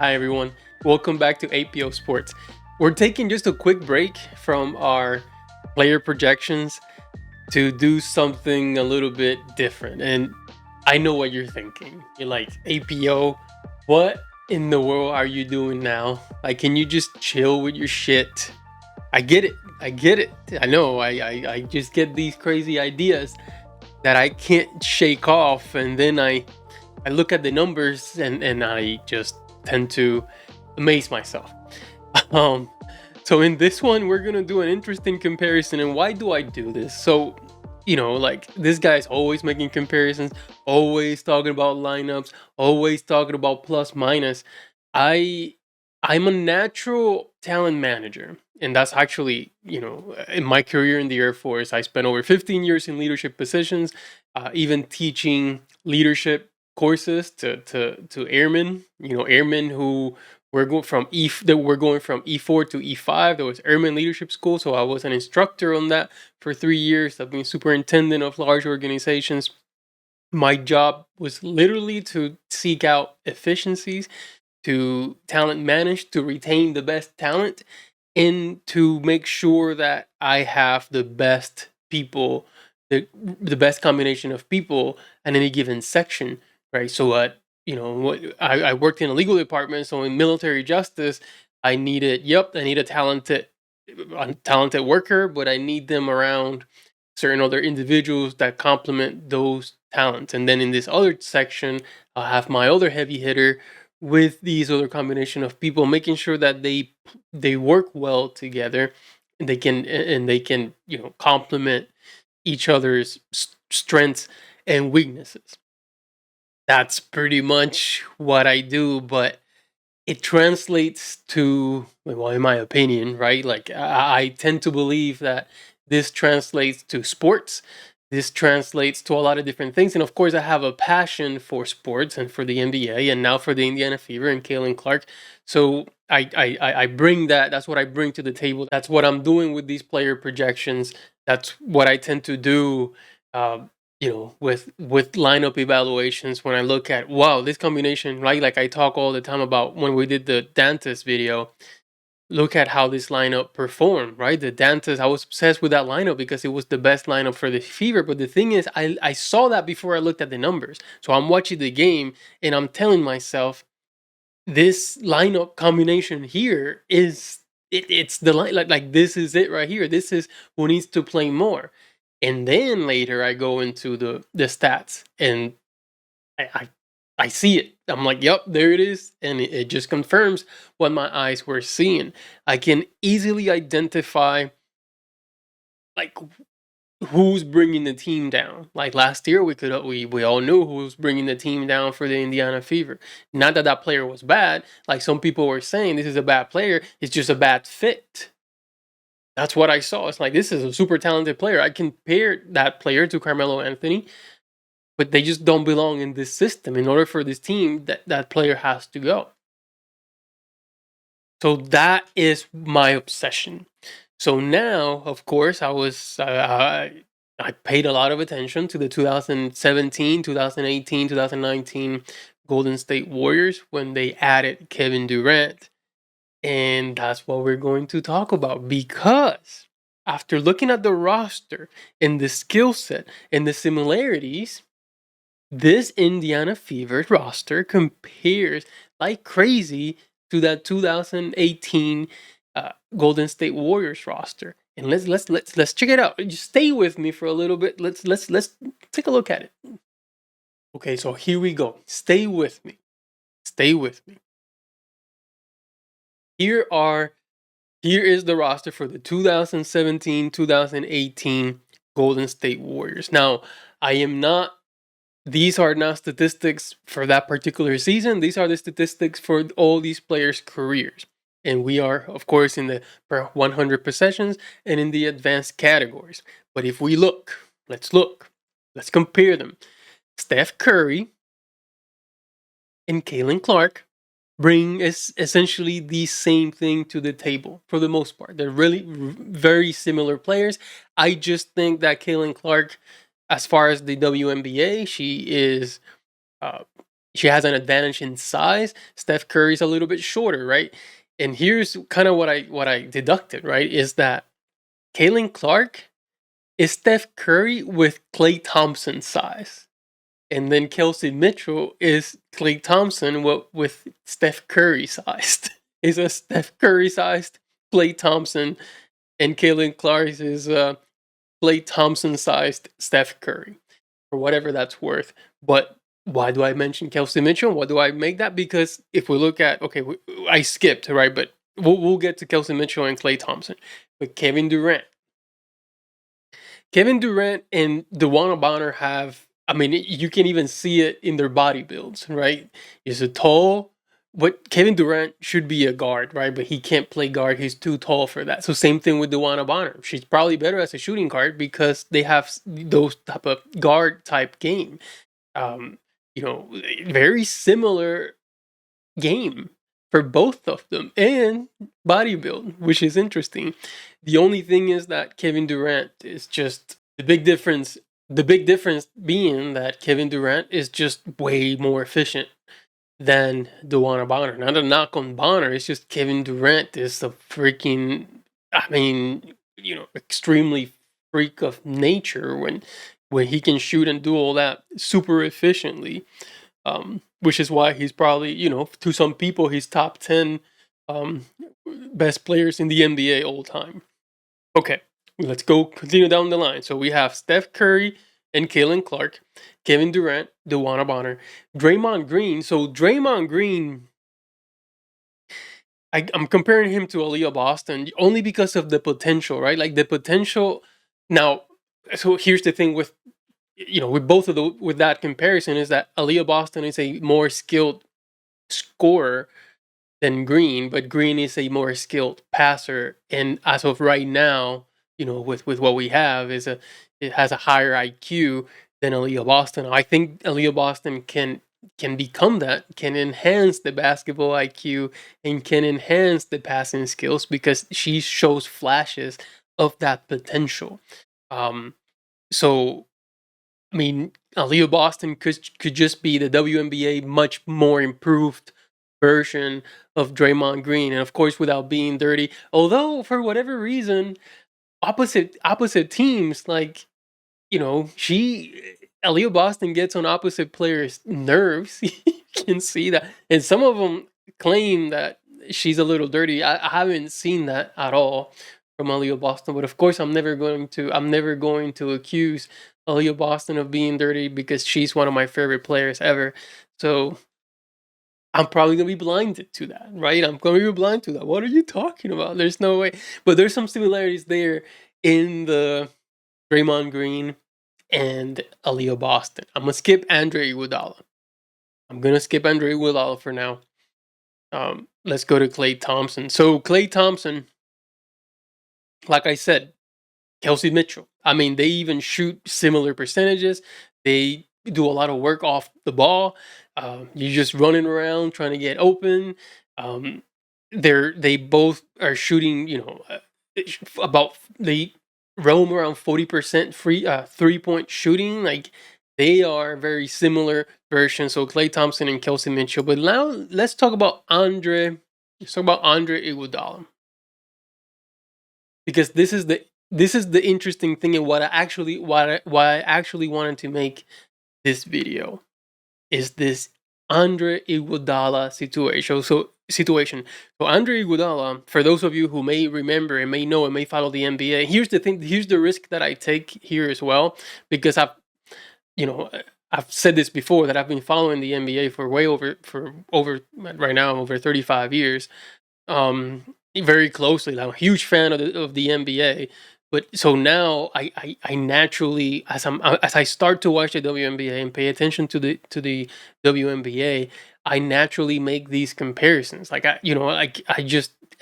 Hi, everyone. Welcome back to APO Sports. We're taking just a quick break from our player projections to do something a little bit different. And I know what you're thinking. You're like, APO, what in the world are you doing now? Like, can you just chill with your shit? I get it. I get it. I know. I just get these crazy ideas that I can't shake off. And then I look at the numbers and I just tend to amaze myself. Um, so in this one, we're gonna do an interesting comparison. And why do I do this? So, like this guy's always making comparisons, always talking about lineups, always talking about plus minus. I I'm a natural talent manager. And that's actually, in my career in the Air Force, I spent over 15 years in leadership positions, even teaching leadership courses to airmen, airmen who we're going from that we're going from E4 to E5. There was Airman Leadership School, so I was an instructor on that for 3 years. I've been superintendent of large organizations. My job was literally to seek out efficiencies, to talent manage, to retain the best talent, and to make sure that I have the best people, the best combination of people in any given section, right? So I worked in a legal department, so in military justice, I need a talented worker, but I need them around certain other individuals that complement those talents. And then in this other section, I'll have my other heavy hitter with these other combination of people, making sure that they work well together, and they can complement each other's strengths and weaknesses. That's pretty much what I do, but it translates to, well, in my opinion, right? Like I tend to believe that this translates to sports. This translates to a lot of different things, and of course, I have a passion for sports and for the NBA, and now for the Indiana Fever and Kalen Clark. So I bring that. That's what I bring to the table. That's what I'm doing with these player projections. That's what I tend to do. With lineup evaluations, when I look at, wow, this combination, right? Like I talk all the time about when we did the Dantas video. Look at how this lineup performed, right? The Dantas, I was obsessed with that lineup because it was the best lineup for the Fever. But the thing is, I saw that before I looked at the numbers. So I'm watching the game and I'm telling myself, this lineup combination here it's the line, like this is it right here. This is who needs to play more. And then later I go into the stats and I, I I see it. I'm like, yep, there it is, and it just confirms what my eyes were seeing. I can easily identify like who's bringing the team down. Like last year, we all knew who was bringing the team down for the Indiana Fever. Not that that player was bad. Like some people were saying, this is a bad player. It's just a bad fit. That's what I saw. It's like, this is a super talented player. I compare that player to Carmelo Anthony, but they just don't belong in this system. In order for this team, that player has to go. So that is my obsession. So now, of course, I paid a lot of attention to the 2017, 2018, 2019 Golden State Warriors when they added Kevin Durant. And that's what we're going to talk about, because after looking at the roster and the skill set and the similarities, this Indiana Fever roster compares like crazy to that 2018 Golden State Warriors roster. And let's check it out. Just stay with me for a little bit. Let's take a look at it. Okay, so here we go. Stay with me. Stay with me. Here are Here is the roster for the 2017-2018 Golden State Warriors. Now, I am not these are not statistics for that particular season. These are the statistics for all these players' careers. And we are, of course, in the per 100 possessions and in the advanced categories. But if we look, let's compare them. Steph Curry and Kalen Clark bring essentially the same thing to the table for the most part. They're really very similar players. I just think that Kalen Clark, as far as the WNBA, she is she has an advantage in size. Steph Curry's a little bit shorter, right? And here's kind of what I deducted, right? Is that Caitlin Clark is Steph Curry with Klay Thompson size. And then Kelsey Mitchell is Klay Thompson with Steph Curry sized. Is a Steph Curry sized Klay Thompson, and Caitlin Clark is Klay Thompson sized Steph Curry, for whatever that's worth. But why do I mention Kelsey Mitchell? Why do I make that? Because if we look at, okay, I skipped, right? But we'll get to Kelsey Mitchell and Klay Thompson. But Kevin Durant and DeWanna Bonner have, I mean, you can even see it in their body builds, right? He's a tall, but Kevin Durant should be a guard, right? But he can't play guard. He's too tall for that. So same thing with DeWanna Bonner. She's probably better as a shooting guard because they have those type of guard type game. Um, very similar game for both of them and body build, which is interesting. The only thing is that Kevin Durant is just the big difference. The big difference being that Kevin Durant is just way more efficient than DeWanna Bonner. Not a knock on Bonner, it's just Kevin Durant is a freaking, I mean, extremely freak of nature when he can shoot and do all that super efficiently. Which is why he's probably, to some people, he's top 10 best players in the NBA all time. Okay, let's go continue down the line. So we have Steph Curry and Caitlin Clark, Kevin Durant, DeWanna Bonner, Draymond Green. So Draymond Green, I'm comparing him to Aaliyah Boston only because of the potential, right? Like the potential. Now, so here's the thing with with both of with that comparison is that Aaliyah Boston is a more skilled scorer than Green, but Green is a more skilled passer. And as of right now, with what we have it has a higher IQ than Aaliyah Boston. I think Aaliyah Boston can become that, can enhance the basketball IQ and can enhance the passing skills because she shows flashes of that potential. So I mean, Aaliyah Boston could just be the WNBA much more improved version of Draymond Green, and of course, without being dirty. Although for whatever reason, opposite teams, like she Aaliyah Boston gets on opposite players' nerves. You can see that, and some of them claim that she's a little dirty. I haven't seen that at all from Aaliyah Boston, but of course, I'm never going to accuse Aaliyah Boston of being dirty because she's one of my favorite players ever. So I'm probably gonna be blinded to that, right? I'm gonna be blind to that. What are you talking about? There's no way. But there's some similarities there in the Draymond Green and Aaliyah Boston. I'm gonna skip Andre Iguodala. For now. Let's go to Klay Thompson. So Klay Thompson, like I said, Kelsey Mitchell. I mean, they even shoot similar percentages. They do a lot of work off the ball. You're just running around trying to get open. They both are shooting. About they roam around 40% free 3-point shooting. Like they are very similar versions. So Klay Thompson and Kelsey Mitchell. But now let's talk about Andre. Let's talk about Andre Iguodala because this is the interesting thing and why I actually wanted to make this video is this Andre Iguodala situation. So Andre Iguodala, for those of you who may remember and may know and may follow the NBA, here's the thing. Here's the risk that I take here as well, because I've said this before that I've been following the NBA for over right now over 35 years. Very closely. I'm a huge fan of the NBA, but so now I naturally as I start to watch the WNBA and pay attention to the WNBA, I naturally make these comparisons. Like I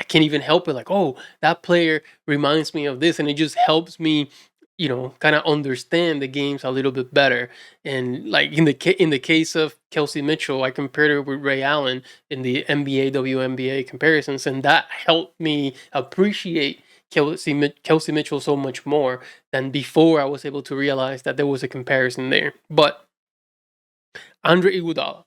can't even help it. Like, oh, that player reminds me of this, and it just helps me kind of understand the games a little bit better. And like in the case of Kelsey Mitchell, I compared her with Ray Allen in the NBA WNBA comparisons, and that helped me appreciate Kelsey Mitchell so much more than before I was able to realize that there was a comparison there. But Andre Iguodala,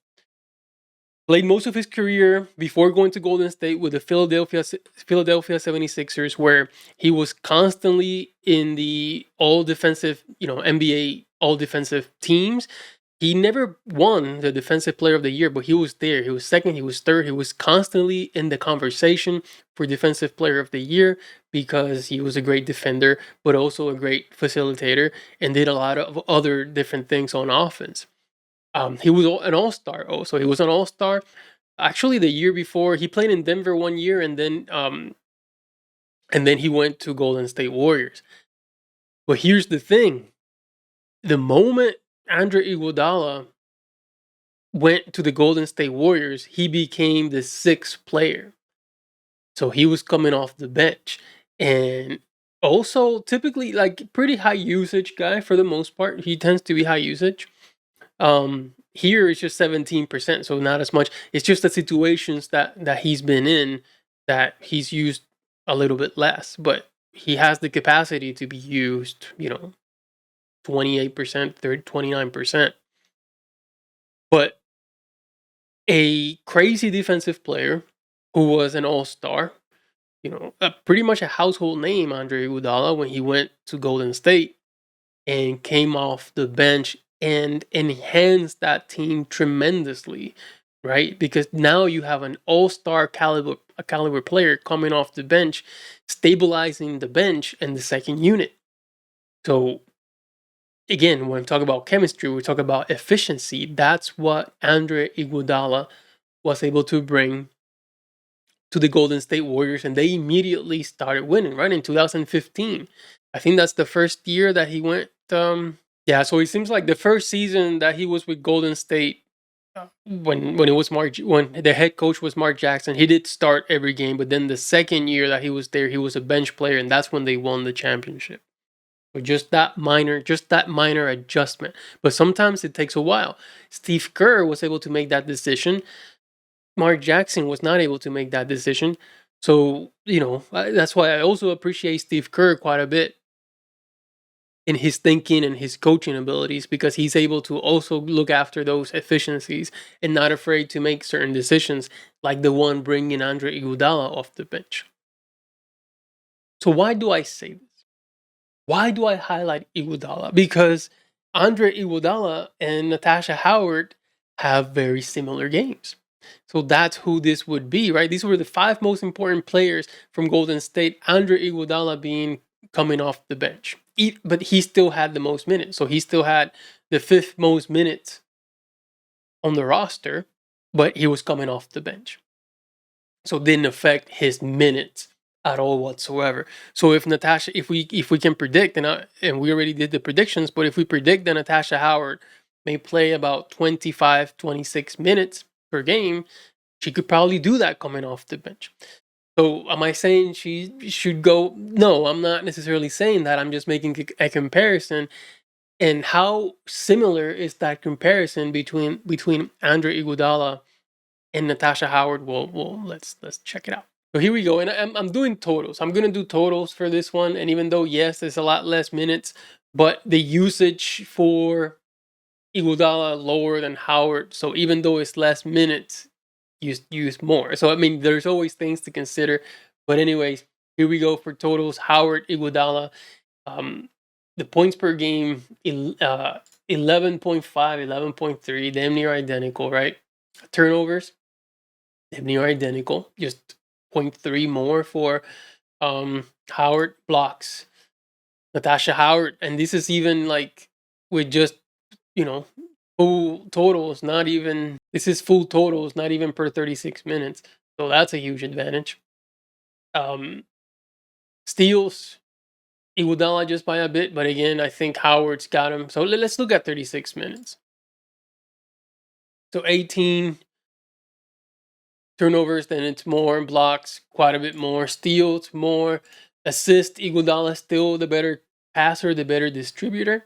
Played most of his career before going to Golden State with the Philadelphia 76ers, where he was constantly in the all defensive, NBA all defensive teams. He never won the Defensive Player of the Year, but he was there. He was second, he was third. He was constantly in the conversation for Defensive Player of the Year because he was a great defender, but also a great facilitator and did a lot of other different things on offense. He was an all-star also. He was an all-star. Actually, the year before, he played in Denver one year, and then he went to Golden State Warriors. But here's the thing: the moment Andre Iguodala went to the Golden State Warriors, he became the sixth player. So he was coming off the bench, and also typically like pretty high usage guy for the most part. He tends to be high usage. Here it's just 17%, so not as much. It's just the situations that he's been in that he's used a little bit less, but he has the capacity to be used, 28%, 30, 29%. But a crazy defensive player who was an all-star, pretty much a household name, Andre Iguodala, when he went to Golden State and came off the bench and enhanced that team tremendously, right? Because now you have an all-star caliber player coming off the bench, stabilizing the bench and the second unit. So again, when we talk about chemistry, we talk about efficiency. That's what Andre Iguodala was able to bring to the Golden State Warriors, and they immediately started winning, right? In 2015. I think that's the first year that he went. Yeah, so it seems like the first season that he was with Golden State, when it was when the head coach was Mark Jackson, he did start every game, but then the second year that he was there, he was a bench player, and that's when they won the championship. So just that minor adjustment. But sometimes it takes a while. Steve Kerr was able to make that decision. Mark Jackson was not able to make that decision. So, that's why I also appreciate Steve Kerr quite a bit in his thinking and his coaching abilities, because he's able to also look after those efficiencies and not afraid to make certain decisions like the one bringing Andre Iguodala off the bench. So why do I say this? Why do I highlight Iguodala? Because Andre Iguodala and Natasha Howard have very similar games. So that's who this would be, right? These were the five most important players from Golden State. Andre Iguodala being coming off the bench, but he still had the most minutes. So he still had the fifth most minutes on the roster, but he was coming off the bench. So it didn't affect his minutes at all whatsoever. So if we can predict, and we already did the predictions, but if we predict that Natasha Howard may play about 25, 26 minutes per game, she could probably do that coming off the bench. So am I saying she should go? No, I'm not necessarily saying that. I'm just making a comparison. And how similar is that comparison between Andre Iguodala and Natasha Howard? Well, let's check it out. So here we go, and I'm doing totals. I'm gonna do totals for this one, and even though yes, there's a lot less minutes, but the usage for Iguodala lower than Howard. So even though it's less minutes, use more. So I mean, there's always things to consider. But anyways, here we go for totals. Howard, Iguodala, the points per game, 11.5, 11.3, damn near identical, right? Turnovers, damn near identical, just 0.3 more for Howard. Blocks, Natasha Howard, and this is even like with just full totals, not even this is full totals, not even per 36 minutes. So that's a huge advantage. Steals, Iguodala just by a bit, but again, I think Howard's got him. So let's look at 36 minutes. So 18 turnovers, then it's more. Blocks, quite a bit more. Steals, more. Assist, Iguodala still the better passer, the better distributor,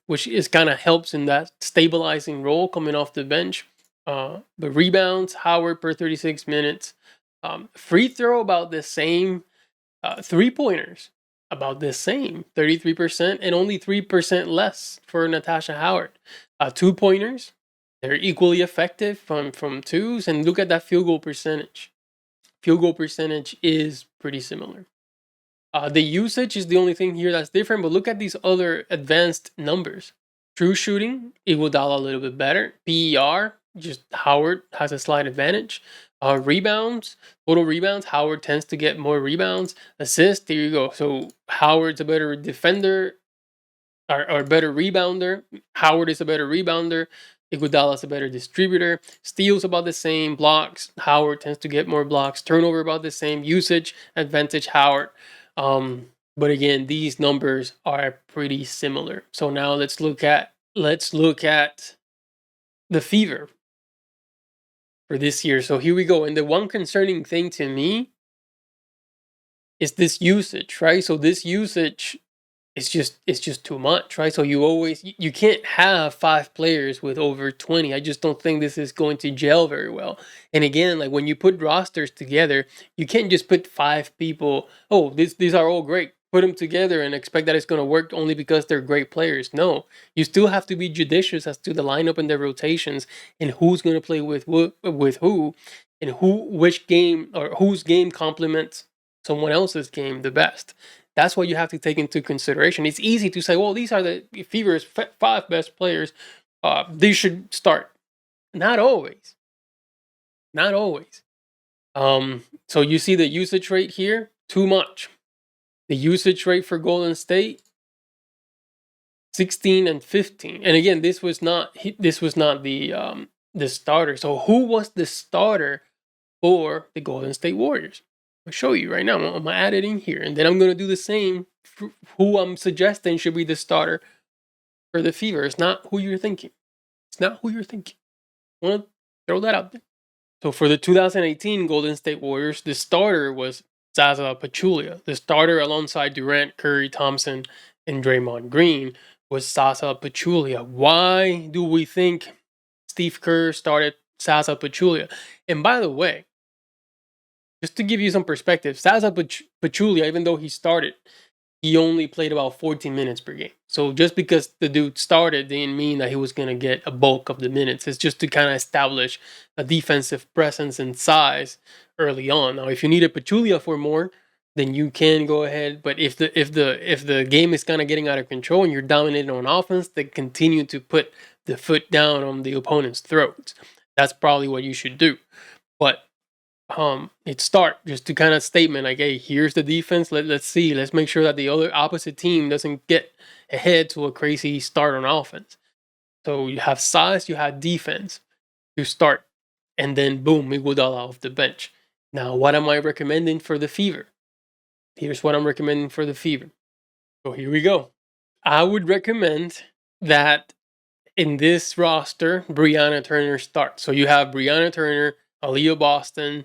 which is kind of helps in that stabilizing role coming off the bench. The rebounds, Howard per 36 minutes. Free throw about the same. 3-pointers about the same, 33%, and only 3% less for Natasha Howard. 2-pointers, They're equally effective from twos, and look at that field goal percentage. Field goal percentage is pretty similar. The usage is the only thing here that's different, but look at these other advanced numbers. True shooting, Iguodala a little bit better. PER, just Howard has a slight advantage. Rebounds, total rebounds, Howard tends to get more rebounds. Assists, there you go. So Howard's a better defender, or better rebounder. Howard is a better rebounder. Iguodala's a better distributor. Steals about the same. Blocks, Howard tends to get more blocks. Turnover about the same. Usage advantage Howard. But again, these numbers are pretty similar. So now let's look at the fever for this year. So here we go. And the one concerning thing to me is this usage, right? So this usage, it's just too much, right? So you can't have 5 players with over 20. I just don't think this is going to gel very well. And again, like when you put rosters together, you can't just put 5 people. Oh, these are all great. Put them together and expect that it's going to work only because they're great players. No, you still have to be judicious as to the lineup and the rotations and who's going to play with who, and which game or whose game complements someone else's game the best. That's what you have to take into consideration. It's easy to say, well, these are the Fever's 5 best players. They should start. Not always. Not always. So you see the usage rate here? Too much. The usage rate for Golden State, 16 and 15. And again, this was not the starter. So who was the starter for the Golden State Warriors? I'll show you right now. I'm gonna add it in here, and then I'm gonna do the same for who I'm suggesting should be the starter for the Fever. It's not who you're thinking. It's not who you're thinking. I want to throw that out there. So for the 2018 Golden State Warriors, the starter was Zaza Pachulia. The starter alongside Durant, Curry, Thompson, and Draymond Green was Zaza Pachulia. Why do we think Steve Kerr started Zaza Pachulia? And by the way, just to give you some perspective, Zaza Pachulia, even though he started, he only played about 14 minutes per game. So just because the dude started didn't mean that he was going to get a bulk of the minutes. It's just to kind of establish a defensive presence and size early on. Now, if you need a Pachulia for more, then you can go ahead. But if the game is kind of getting out of control and you're dominating on offense, then continue to put the foot down on the opponent's throats. That's probably what you should do. But it start just to kind of statement like, hey, here's the defense. Let's make sure that the other opposite team doesn't get ahead to a crazy start on offense. So you have size, you have defense to start, and then boom, Iguodala off the bench. Now, what am I recommending for the Fever? Here's what I'm recommending for the Fever. So here we go. I would recommend that in this roster, Brianna Turner starts. So you have Brianna Turner, Aaliyah Boston,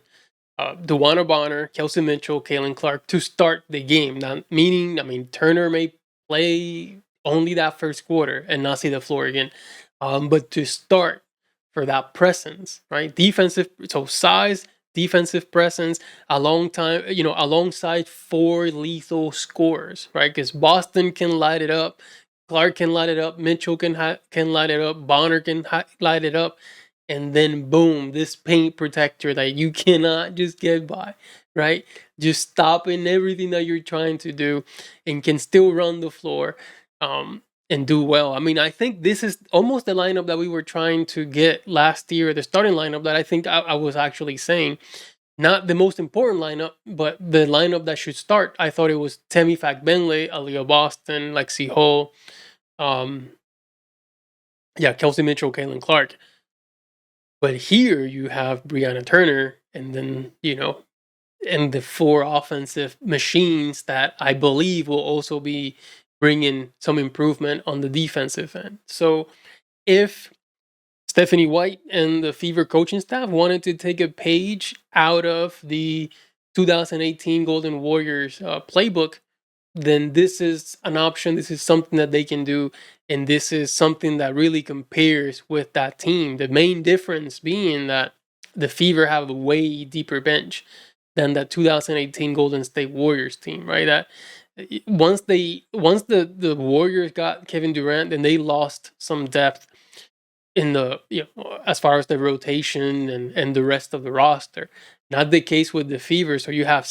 DeWanna Bonner, Kelsey Mitchell, Caitlin Clark to start the game. Now, meaning, Turner may play only that first quarter and not see the floor again. But to start for that presence, right? Defensive, so size, defensive presence, alongside 4 lethal scorers, right? Because Boston can light it up, Clark can light it up, Mitchell can light it up, Bonner can light it up. And then boom, this paint protector that you cannot just get by, right? Just stopping everything that you're trying to do and can still run the floor and do well. I mean, I think this is almost the lineup that we were trying to get last year, the starting lineup that I think I was actually saying. Not the most important lineup, but the lineup that should start. I thought it was Temi Benley, Aaliyah Boston, Lexi Hull, Kelsey Mitchell, Caitlin Clark. But here you have Brianna Turner, and then, and the 4 offensive machines that I believe will also be bringing some improvement on the defensive end. So if Stephanie White and the Fever coaching staff wanted to take a page out of the 2018 Golden Warriors playbook, then this is an option. This is something that they can do. And this is something that really compares with that team. The main difference being that the Fever have a way deeper bench than that 2018 Golden State Warriors team, right? That once the Warriors got Kevin Durant, then they lost some depth in the, as far as the rotation and the rest of the roster. Not the case with the Fever. So you have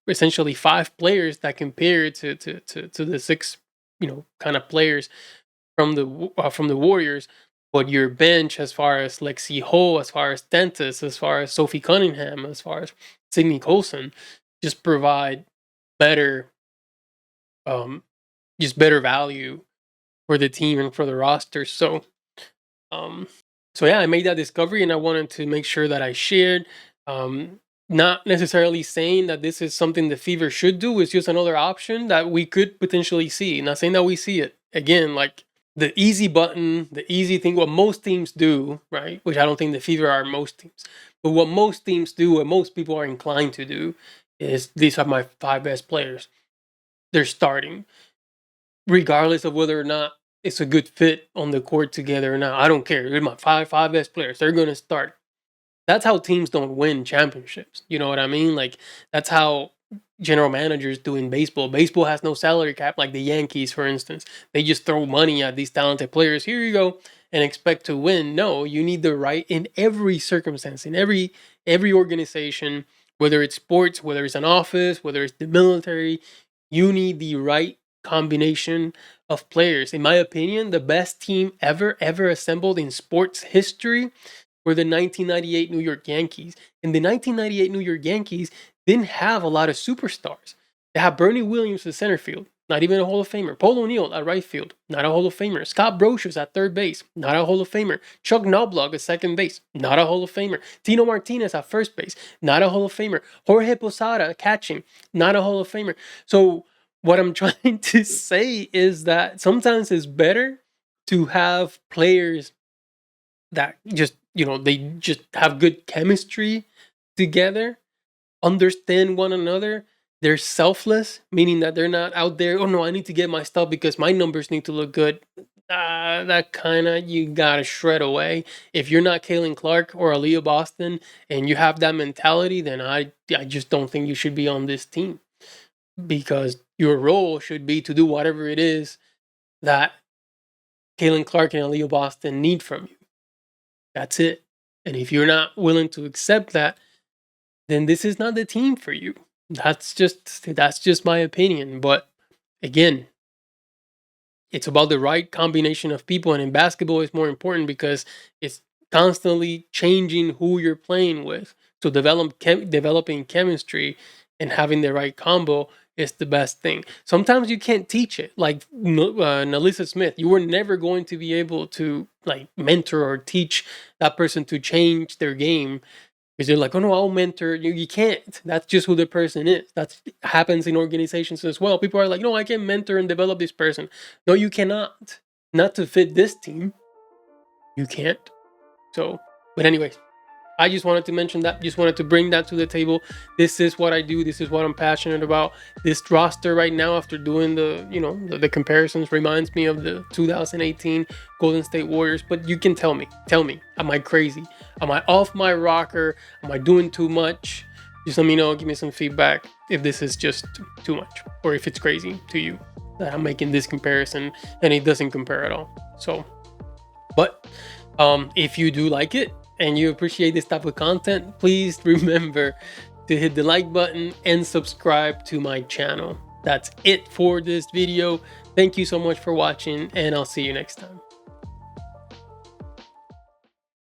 essentially 5 players that compare to the 6 kind of players from the Warriors. But your bench, as far as Lexi Ho, as far as Dentis, as far as Sophie Cunningham, as far as Sydney Colson, just provide better, um, just better value for the team and for the roster. Um, so yeah, I made that discovery, and I wanted to make sure that I shared. Not necessarily saying that this is something the Fever should do. It's just another option that we could potentially see. Not saying that we see it again, like the easy button, the easy thing, what most teams do, right? Which I don't think the Fever are most teams, but what most teams do, what most people are inclined to do, is these are my 5 best players. They're starting, regardless of whether or not it's a good fit on the court together or not. I don't care. They're my five best players. They're gonna start. That's how teams don't win championships. You know what I mean? Like, that's how general managers do in baseball. Baseball has no salary cap, like the Yankees, for instance. They just throw money at these talented players. Here you go, and expect to win. No, you need the right in every circumstance, in every organization, whether it's sports, whether it's an office, whether it's the military. You need the right combination of players. In my opinion, the best team ever assembled in sports history were the 1998 New York Yankees. And the 1998 New York Yankees didn't have a lot of superstars. They have Bernie Williams at center field, not even a Hall of Famer. Paul O'Neill at right field, not a Hall of Famer. Scott Brosius at third base, not a Hall of Famer. Chuck Knobloch at second base, not a Hall of Famer. Tino Martinez at first base, not a Hall of Famer. Jorge Posada catching, not a Hall of Famer. So what I'm trying to say is that sometimes it's better to have players that just, they just have good chemistry together, understand one another. They're selfless, meaning that they're not out there, oh no, I need to get my stuff because my numbers need to look good. That kind of, you gotta shred away. If you're not Kalen Clark or Aaliyah Boston and you have that mentality, then I just don't think you should be on this team, because your role should be to do whatever it is that Kalen Clark and Aaliyah Boston need from you. That's it. And if you're not willing to accept that, then this is not the team for you. That's just my opinion. But again, it's about the right combination of people. And in basketball, it's more important because it's constantly changing who you're playing with. So developing chemistry and having the right combo is the best thing. Sometimes you can't teach it. Like Nalissa Smith, you were never going to be able to like mentor or teach that person to change their game, because you're like, oh no, I'll mentor you. You can't. That's just who the person is. That happens in organizations as well. People are like, no, I can mentor and develop this person. No, you cannot. Not to fit this team. You can't. So, but anyways, I just wanted to mention that. Just wanted to bring that to the table. This is what I do. This is what I'm passionate about. This roster right now, after doing the comparisons, reminds me of the 2018 Golden State Warriors. But you can tell me, am I crazy? Am I off my rocker? Am I doing too much? Just let me know. Give me some feedback if this is just too much, or if it's crazy to you that I'm making this comparison and it doesn't compare at all. So, but if you do like it and you appreciate this type of content, please remember to hit the like button and subscribe to my channel. That's it for this video. Thank you so much for watching, and I'll see you next time.